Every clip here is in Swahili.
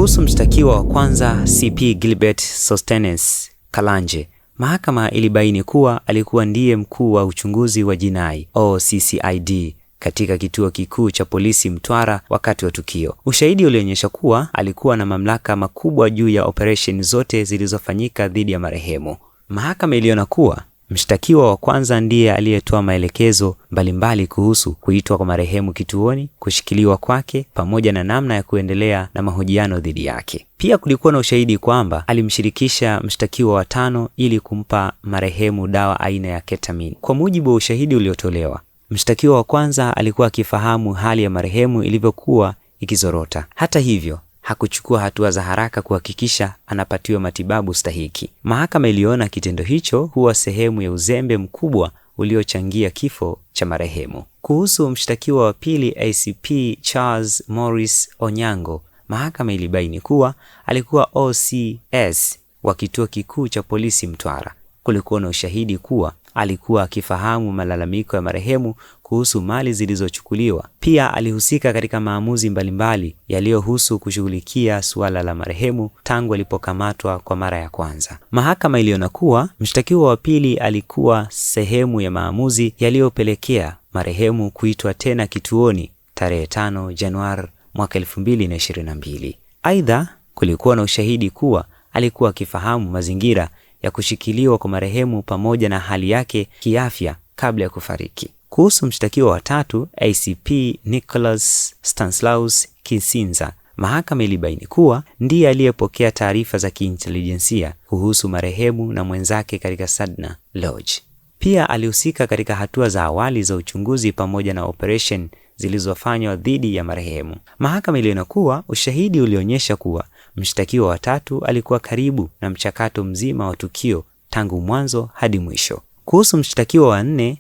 Kuhusu mshtakiwa wa kwanza CP Gilbert Sostenes Kalanje, mahakama ilibaini kuwa alikuwa ndiye mkuu wa uchunguzi wa jinai OCCID katika kituo kikuu cha polisi Mtwara wakati wa tukio. Ushahidi ulionyesha kuwa alikuwa na mamlaka makubwa juu ya operation zote zilizofanyika dhidi ya marehemu. Mahakama iliona kuwa mshtakiwa wa kwanza ndiye aliyetoa maelekezo mbalimbali kuhusu kuitwa kwa marehemu kituoni, kushikiliwa kwake, pamoja na namna ya kuendelea na mahojiano dhidi yake. Pia kulikuwa na ushahidi kwamba alimshirikisha mshtakiwa wa tano ili kumpa marehemu dawa aina ya ketamine. Kwa mujibu wa ushahidi uliotolewa, mshtakiwa wa kwanza alikuwa akifahamu hali ya marehemu ilivyokuwa ikizorota. Hata hivyo, hakuchukua hatua za haraka kuhakikisha anapatiwa matibabu stahiki. Mahakama iliona kitendo hicho huwa sehemu ya uzembe mkubwa uliochangia kifo cha marehemu. Kuhusu mshtakiwa wa pili ACP Charles Morris Onyango, mahakama ilibaini kuwa alikuwa OCS wa kituo kikuu cha polisi Mtwara. Kulikuwa na ushahidi kuwa alikuwa akifahamu malalamiko ya marehemu kuhusu mali zilizochukuliwa. Pia alihusika katika maamuzi mbalimbali yaliyohusu kushughulikia suala la marehemu tangu alipokamatwa kwa mara ya kwanza. Mahakama iliona kuwa mshtakiwa wa pili alikuwa sehemu ya maamuzi yaliyopelekea marehemu kuitwa tena kituoni tarehe 5 Januari mwaka 2022. Aidha, kulikuwa na ushahidi kuwa alikuwa akifahamu mazingira ya kushikiliwa kwa marehemu pamoja na hali yake kiafya kabla ya kufariki. Kuhusu mshtakiwa wa tatu ACP Nicholas Stanislaus Kisinza, mahakama ilibaini kuwa ndiye aliyepokea taarifa za kiintelijensia kuhusu marehemu na mwenzake katika Sadna Lodge. Pia alihusika katika hatua za awali za uchunguzi pamoja na operation zilizofanywa dhidi ya marehemu. Mahakama iliona kuwa ushahidi ulionyesha kuwa mshtakiwa wa tatu alikuwa karibu na mchakato mzima wa tukio tangu mwanzo hadi mwisho. Kuhusu mshtakiwa wa nne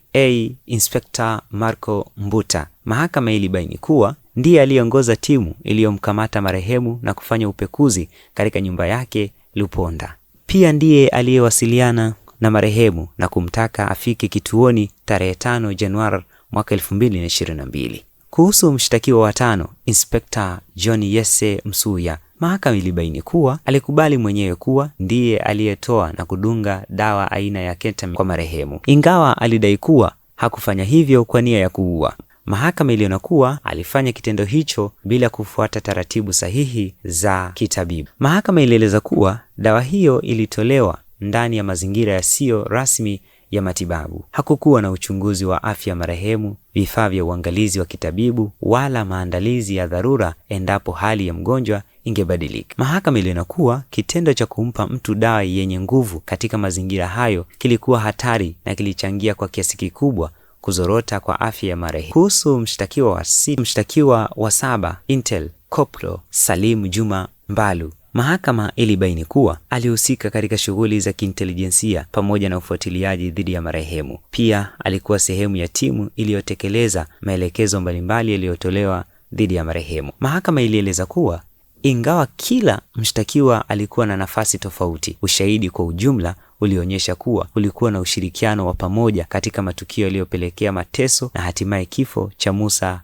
Inspector Marco Mbuta, mahakama ilibaini kuwa ndiye aliongoza timu iliyomkamata marehemu na kufanya upekuzi katika nyumba yake Luponda. Pia ndiye aliyewasiliana na marehemu na kumtaka afike kituoni tarehe 5 Januari mwaka 2022. Kuhusu mshtakiwa wa tano Inspector John Yese Msuya, mahakama ilibaini kuwa alikubali mwenyewe kuwa ndiye aliyetoa na kudunga dawa aina ya ketamine kwa marehemu, ingawa alidai kuwa hakufanya hivyo kwa nia ya kuua. Mahakama iliona kuwa alifanya kitendo hicho bila kufuata taratibu sahihi za kitabibu. Mahakama ilieleza kuwa dawa hiyo ilitolewa ndani ya mazingira yasiyo rasmi ya matibabu. Hakukuwa na uchunguzi wa afya marehemu, vifaa vya uangalizi wa kitabibu, wala maandalizi ya dharura endapo hali ya mgonjwa ingebadilika. Mahakama iliona kuwa kitendo cha kumpa mtu dawa yenye nguvu katika mazingira hayo kilikuwa hatari na kilichangia kwa kiasi kikubwa kuzorota kwa afya ya marehemu. Kuhusu mshtakiwa wa saba Intel Koplo Salim Juma Mbalu, mahakama ilibaini kuwa alihusika katika shughuli za kiintelijensia pamoja na ufuatiliaji dhidi ya marehemu. Pia alikuwa sehemu ya timu iliyotekeleza maelekezo mbalimbali yaliyotolewa dhidi ya marehemu. Mahakama ilieleza kuwa ingawa kila mshtakiwa alikuwa na nafasi tofauti, ushahidi kwa ujumla ulionyesha kuwa ulikuwa na ushirikiano wa pamoja katika matukio yaliyopelekea mateso na hatimaye kifo cha Musa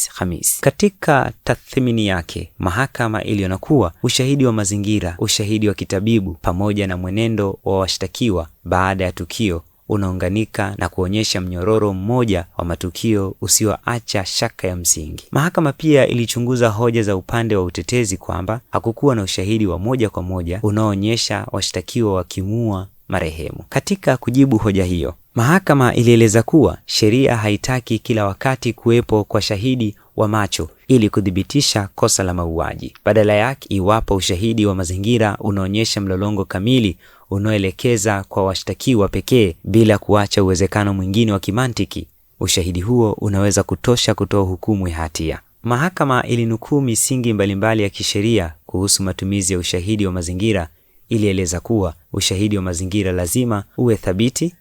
Khamis. Katika tathmini yake, mahakama iliona kuwa ushahidi wa mazingira, ushahidi wa kitabibu pamoja na mwenendo wa washtakiwa baada ya tukio unaunganika na kuonyesha mnyororo mmoja wa matukio usioacha shaka ya msingi. Mahakama pia ilichunguza hoja za upande wa utetezi kwamba hakukuwa na ushahidi wa moja kwa moja unaoonyesha washtakiwa wakimuua marehemu. Katika kujibu hoja hiyo, mahakama ilieleza kuwa sheria haitaki kila wakati kuwepo kwa shahidi wa macho ili kudhibitisha kosa la mauaji. Badala yake, iwapo ushahidi wa mazingira unaonyesha mlolongo kamili unaoelekeza kwa washtakiwa pekee bila kuacha uwezekano mwingine wa kimantiki, ushahidi huo unaweza kutosha kutoa hukumu ya hatia. Mahakama ilinukuu misingi mbalimbali ya kisheria kuhusu matumizi ya ushahidi wa mazingira. Ilieleza kuwa ushahidi wa mazingira lazima uwe thabiti,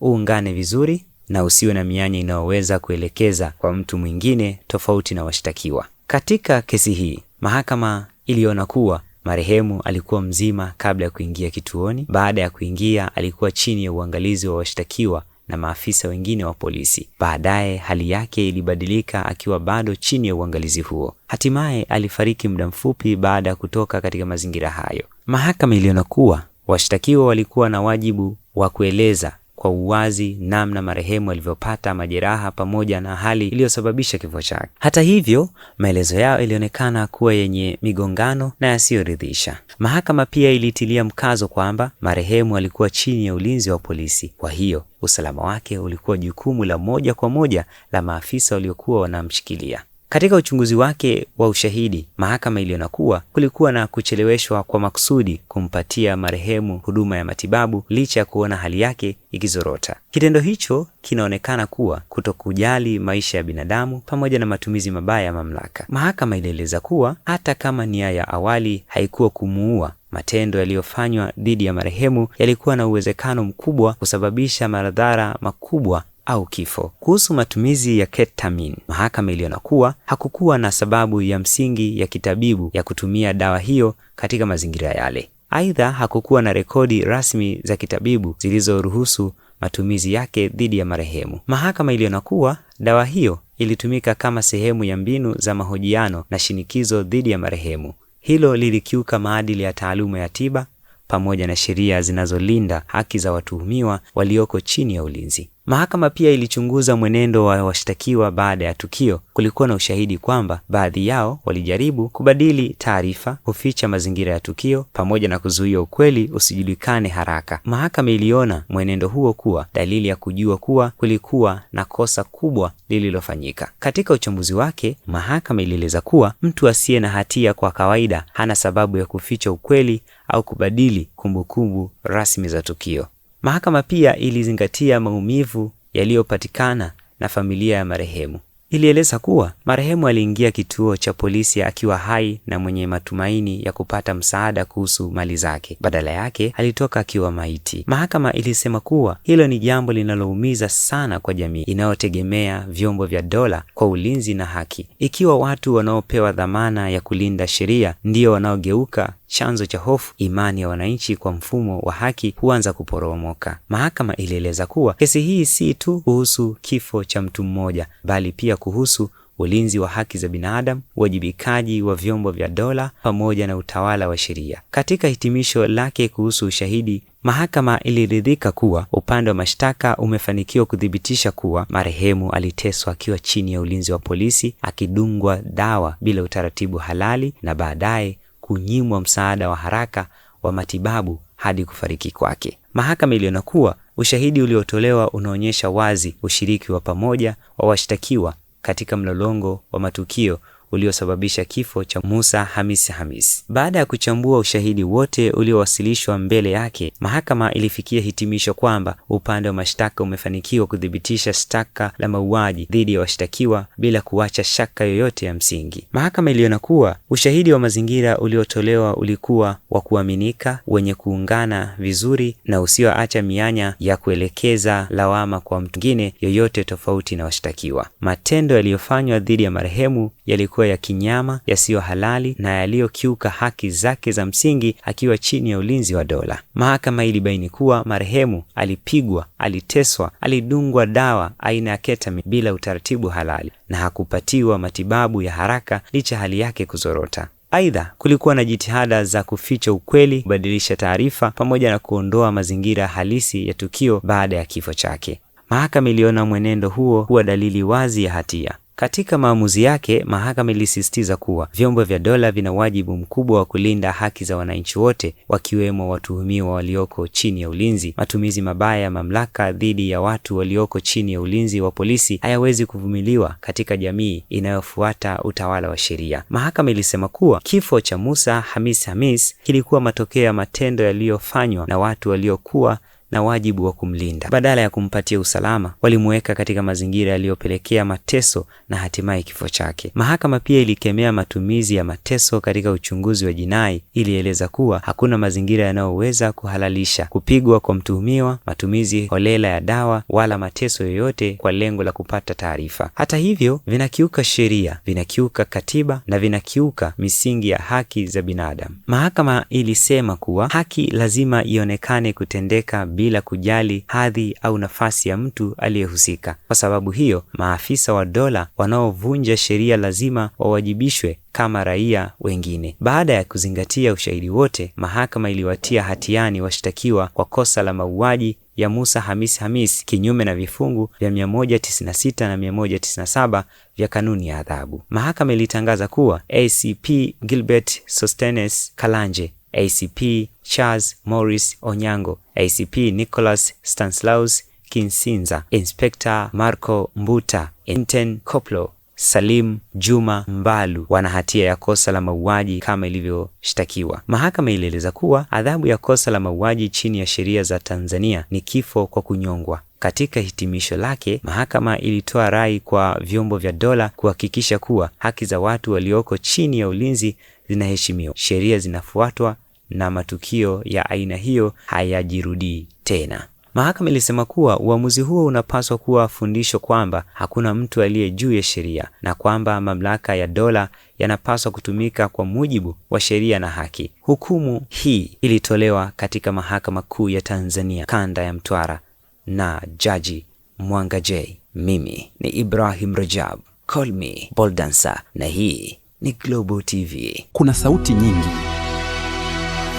uungane vizuri na usiwe na mianya inayoweza kuelekeza kwa mtu mwingine tofauti na washtakiwa. Katika kesi hii, mahakama iliona kuwa marehemu alikuwa mzima kabla ya kuingia kituoni. Baada ya kuingia, alikuwa chini ya uangalizi wa washtakiwa na maafisa wengine wa polisi. Baadaye hali yake ilibadilika akiwa bado chini ya uangalizi huo. Hatimaye alifariki muda mfupi baada ya kutoka katika mazingira hayo. Mahakama iliona kuwa washtakiwa walikuwa na wajibu wa kueleza kwa uwazi namna marehemu alivyopata majeraha pamoja na hali iliyosababisha kifo chake. Hata hivyo, maelezo yao ilionekana kuwa yenye migongano na yasiyoridhisha. Mahakama pia ilitilia mkazo kwamba marehemu alikuwa chini ya ulinzi wa polisi. Kwa hiyo, usalama wake ulikuwa jukumu la moja kwa moja la maafisa waliokuwa wanamshikilia. Katika uchunguzi wake wa ushahidi, mahakama iliona kuwa kulikuwa na kucheleweshwa kwa makusudi kumpatia marehemu huduma ya matibabu licha ya kuona hali yake ikizorota. Kitendo hicho kinaonekana kuwa kutokujali maisha ya binadamu pamoja na matumizi mabaya ya mamlaka. Mahakama ilieleza kuwa hata kama nia ya awali haikuwa kumuua, matendo yaliyofanywa dhidi ya marehemu yalikuwa na uwezekano mkubwa kusababisha madhara makubwa au kifo. Kuhusu matumizi ya ketamine, mahakama iliona kuwa hakukuwa na sababu ya msingi ya kitabibu ya kutumia dawa hiyo katika mazingira yale. Aidha, hakukuwa na rekodi rasmi za kitabibu zilizoruhusu matumizi yake dhidi ya marehemu. Mahakama iliona kuwa dawa hiyo ilitumika kama sehemu ya mbinu za mahojiano na shinikizo dhidi ya marehemu. Hilo lilikiuka maadili ya taaluma ya tiba pamoja na sheria zinazolinda haki za watuhumiwa walioko chini ya ulinzi. Mahakama pia ilichunguza mwenendo wa washtakiwa baada ya tukio. Kulikuwa na ushahidi kwamba baadhi yao walijaribu kubadili taarifa, kuficha mazingira ya tukio pamoja na kuzuia ukweli usijulikane haraka. Mahakama iliona mwenendo huo kuwa dalili ya kujua kuwa kulikuwa na kosa kubwa lililofanyika. Katika uchambuzi wake, mahakama ilieleza kuwa mtu asiye na hatia kwa kawaida hana sababu ya kuficha ukweli au kubadili kumbukumbu rasmi za tukio. Mahakama pia ilizingatia maumivu yaliyopatikana na familia ya marehemu. Ilieleza kuwa marehemu aliingia kituo cha polisi akiwa hai na mwenye matumaini ya kupata msaada kuhusu mali zake. Badala yake, alitoka akiwa maiti. Mahakama ilisema kuwa hilo ni jambo linaloumiza sana kwa jamii inayotegemea vyombo vya dola kwa ulinzi na haki. Ikiwa watu wanaopewa dhamana ya kulinda sheria ndio wanaogeuka chanzo cha hofu, imani ya wananchi kwa mfumo wa haki huanza kuporomoka. Mahakama ilieleza kuwa kesi hii si tu kuhusu kifo cha mtu mmoja, bali pia kuhusu ulinzi wa haki za binadamu, uwajibikaji wa vyombo vya dola pamoja na utawala wa sheria. Katika hitimisho lake kuhusu ushahidi, mahakama iliridhika kuwa upande wa mashtaka umefanikiwa kuthibitisha kuwa marehemu aliteswa akiwa chini ya ulinzi wa polisi, akidungwa dawa bila utaratibu halali na baadaye kunyimwa msaada wa haraka wa matibabu hadi kufariki kwake. Mahakama iliona kuwa ushahidi uliotolewa unaonyesha wazi ushiriki wa pamoja wa washtakiwa katika mlolongo wa matukio uliosababisha kifo cha Musa Hamis. Baada ya kuchambua ushahidi wote uliowasilishwa mbele yake, mahakama ilifikia hitimisho kwamba upande wa mashtaka umefanikiwa kudhibitisha shtaka la mauaji dhidi ya washtakiwa bila kuacha shaka yoyote ya msingi. Mahakama iliona kuwa ushahidi wa mazingira uliotolewa ulikuwa wa kuaminika, wenye kuungana vizuri na usioacha mianya ya kuelekeza lawama kwa mtu mwingine yoyote tofauti na washtakiwa. Matendo yaliyofanywa dhidi ya marehemu yalikuwa ya kinyama, yasiyo halali na yaliyokiuka haki zake za msingi akiwa chini ya ulinzi wa dola. Mahakama ilibaini kuwa marehemu alipigwa, aliteswa, alidungwa dawa aina ya ketamine bila utaratibu halali na hakupatiwa matibabu ya haraka licha hali yake kuzorota. Aidha, kulikuwa na jitihada za kuficha ukweli, kubadilisha taarifa pamoja na kuondoa mazingira halisi ya tukio baada ya kifo chake. Mahakama iliona mwenendo huo kuwa dalili wazi ya hatia. Katika maamuzi yake, mahakama ilisisitiza kuwa vyombo vya dola vina wajibu mkubwa wa kulinda haki za wananchi wote, wakiwemo watuhumiwa walioko chini ya ulinzi. Matumizi mabaya ya mamlaka dhidi ya watu walioko chini ya ulinzi wa polisi hayawezi kuvumiliwa katika jamii inayofuata utawala wa sheria. Mahakama ilisema kuwa kifo cha Musa Hamis kilikuwa matokeo ya matendo yaliyofanywa na watu waliokuwa na wajibu wa kumlinda. Badala ya kumpatia usalama, walimuweka katika mazingira yaliyopelekea mateso na hatimaye kifo chake. Mahakama pia ilikemea matumizi ya mateso katika uchunguzi wa jinai. Ilieleza kuwa hakuna mazingira yanayoweza kuhalalisha kupigwa kwa mtuhumiwa, matumizi holela ya dawa wala mateso yoyote kwa lengo la kupata taarifa. Hata hivyo, vinakiuka sheria, vinakiuka katiba na vinakiuka misingi ya haki za binadamu. Mahakama ilisema kuwa haki lazima ionekane kutendeka bila kujali hadhi au nafasi ya mtu aliyehusika. Kwa sababu hiyo, maafisa wa dola wanaovunja sheria lazima wawajibishwe kama raia wengine. Baada ya kuzingatia ushahidi wote, mahakama iliwatia hatiani washtakiwa kwa kosa la mauaji ya Musa Hamis kinyume na vifungu vya 196 na 197 vya kanuni ya adhabu. Mahakama ilitangaza kuwa ACP Gilbert Sostenes Kalanje, ACP Charles Morris Onyango, ACP Nicholas Stanislaus Kinsinza, Inspector Marco Mbuta, Enten Koplo, Salim Juma Mbalu wana hatia ya kosa la mauaji kama ilivyoshtakiwa. Mahakama ilieleza kuwa adhabu ya kosa la mauaji chini ya sheria za Tanzania ni kifo kwa kunyongwa. Katika hitimisho lake, mahakama ilitoa rai kwa vyombo vya dola kuhakikisha kuwa haki za watu walioko chini ya ulinzi zinaheshimiwa, sheria zinafuatwa na matukio ya aina hiyo hayajirudii tena. Mahakama ilisema kuwa uamuzi huo unapaswa kuwa fundisho kwamba hakuna mtu aliye juu ya sheria na kwamba mamlaka ya dola yanapaswa kutumika kwa mujibu wa sheria na haki. Hukumu hii ilitolewa katika Mahakama Kuu ya Tanzania Kanda ya Mtwara na Jaji Mwanga J. Mimi ni Ibrahim Rajab, call me Boldansa, na hii ni Global TV. Kuna sauti nyingi,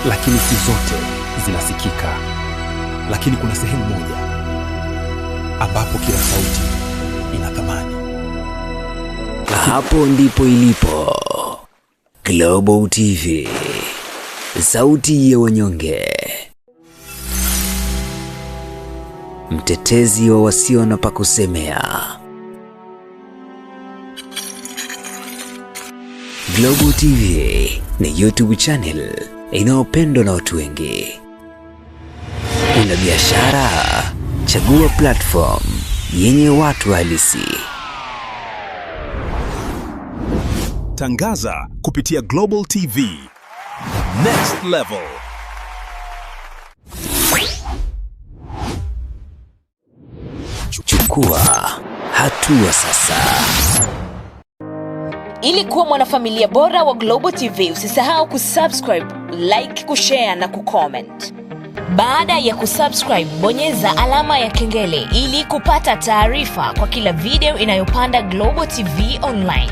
lakini si zote zinasikika. Lakini kuna sehemu moja ambapo kila sauti ina thamani. Hapo ndipo ilipo Global TV, sauti ya wanyonge, mtetezi wa wasio na pa kusemea. Global TV ni YouTube channel inayopendwa na watu wengi. Una biashara? Chagua platform yenye watu halisi. Tangaza kupitia Global TV. Next level. Chukua hatua sasa. Ili kuwa mwanafamilia bora wa Global TV, usisahau kusubscribe, like, kushare na kucomment. Baada ya kusubscribe, bonyeza alama ya kengele ili kupata taarifa kwa kila video inayopanda Global TV Online.